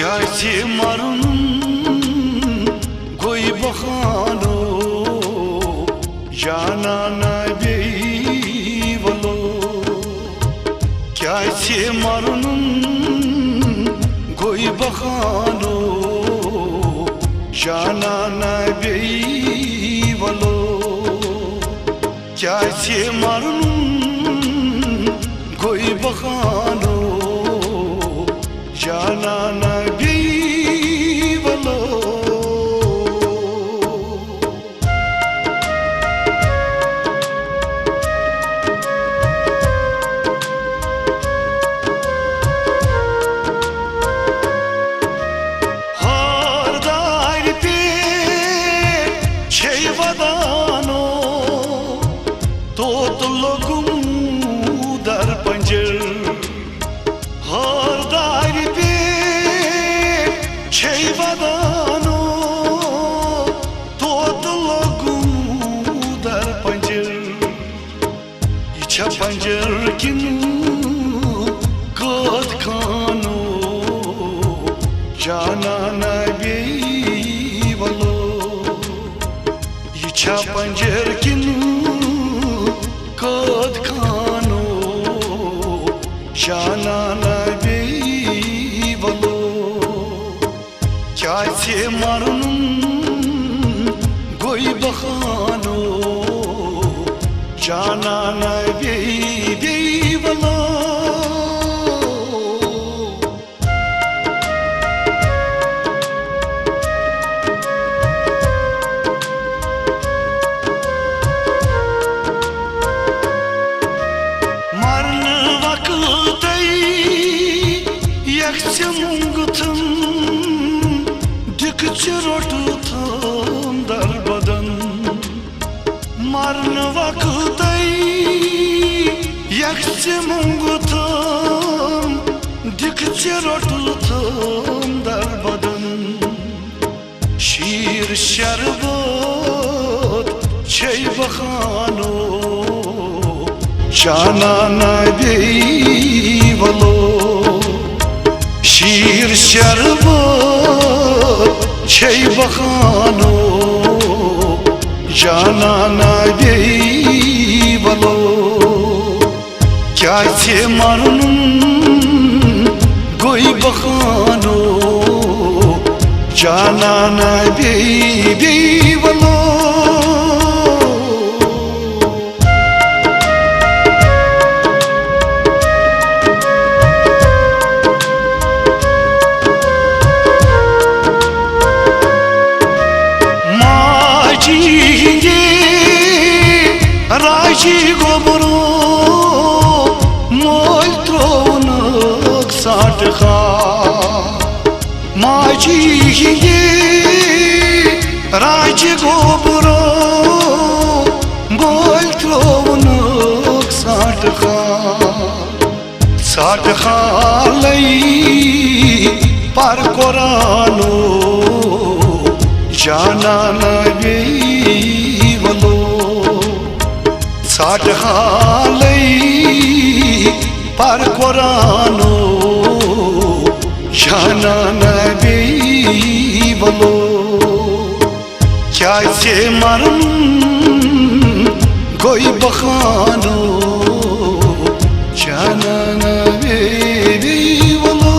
Kâsi marun goy bakhano Janana beivalo Kâsi marun goy bakhano Janana beivalo Kâsi marun goy bakhano Janana beivalo Har dair pe chevadano tot logum dar panjer Har dair pe chevadano tot logum dar panjer icha panjer kinu kad khano Janana beivalo icha panjer kinu kad khano Janana beivalo Kâsi marun goy bakhano Janana beivalo Yakçamungutun dikçirotutam darbadan Marn vakıtay yakçamungutun dikçirotutam darbadan Şir şerbat çey bakhano Janana beivalo Şir şerbat çey bakhano Janana beivalo Kâsi marun goy bakhano Janana beivalo Raji gobro mol tronak satkha Maji Raji gobro mol tronak satkha lai par korano Janana beivalo Sadhalai par korano Janana beivalo Kâsi marun goy bakhano Janana beivalo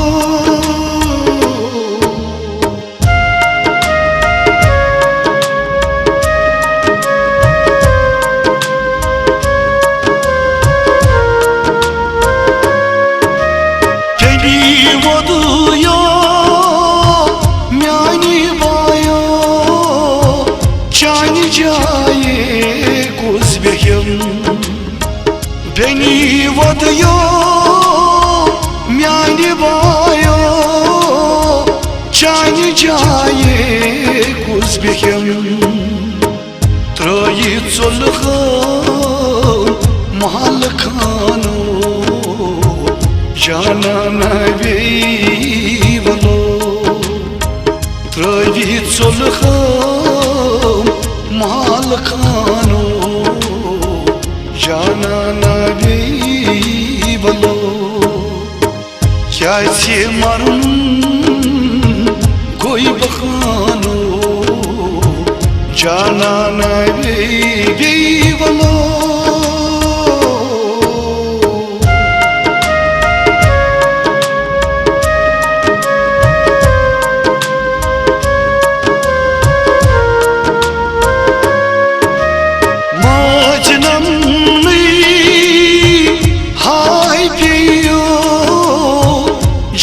Beni vadyo myani bayo Chani jaye kuzbehem Troyi tsolkhan mahal khano Janana beivalo Troyi tsolkhan mahal khano Janana beivalo Kâsi marun Canan bey valo Macnam hay piyo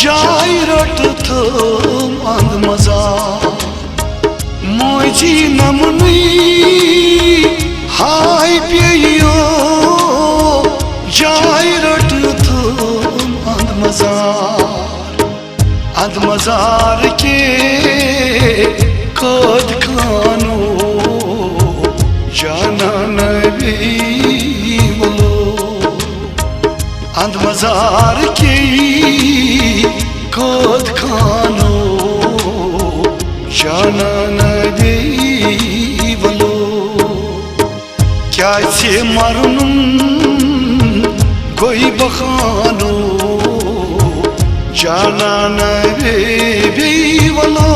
jai rat tham andmaza Moji namni hay piyo jai rat tham andmazar ke kad khano Canan bey valo andmazar ke kad khano Canan bey valo kya se marunum koi bakhano Canan bey valo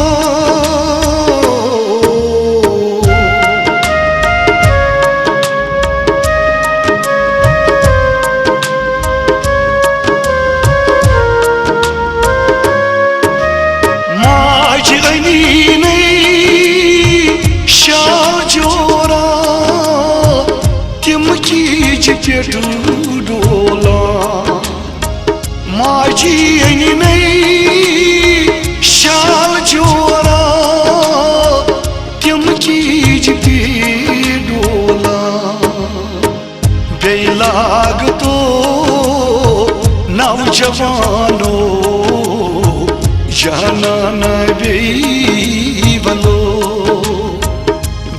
Petu dola Maji aini nahi shal jora Tim kij pe dola Beilag to naujawano Canan bey valo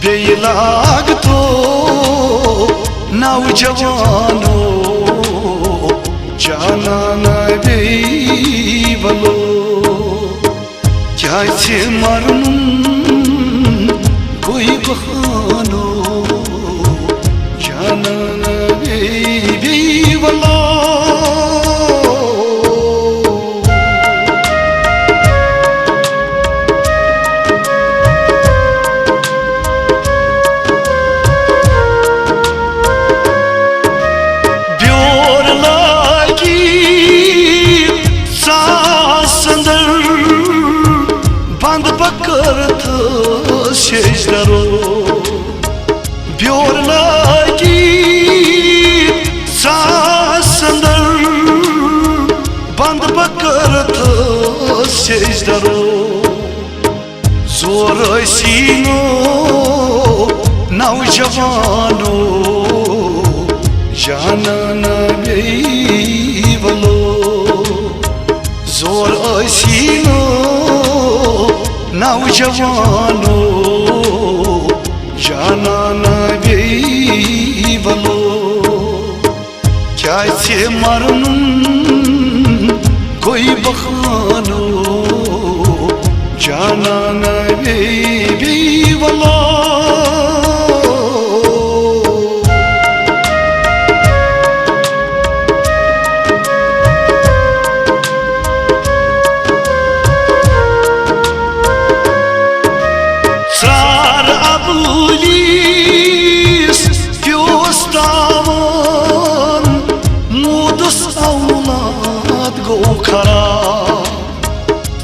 Beilag to naujawano Canan bey valo kya se marunum koi bahano Canan bey valo Secdaro Byor lagi sasandar Band bakarat secdaro Zor sino naujawano Canan bey valo Zor sino naujawano Canan bey valo kya se marunum koi bakhano Canan bey valo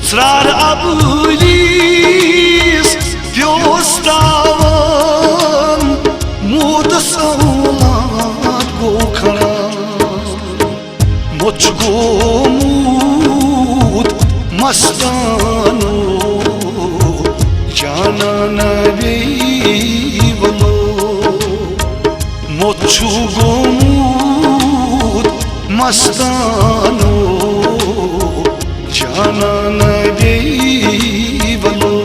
Srar abulis pyostavan mudas aulad go khara Mujhko mud mastano Canan bey valo Mujhko mud mastano Canan bey valo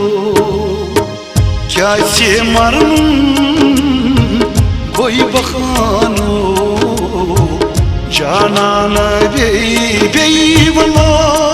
kya se marunum koi bakhano Canan bey valo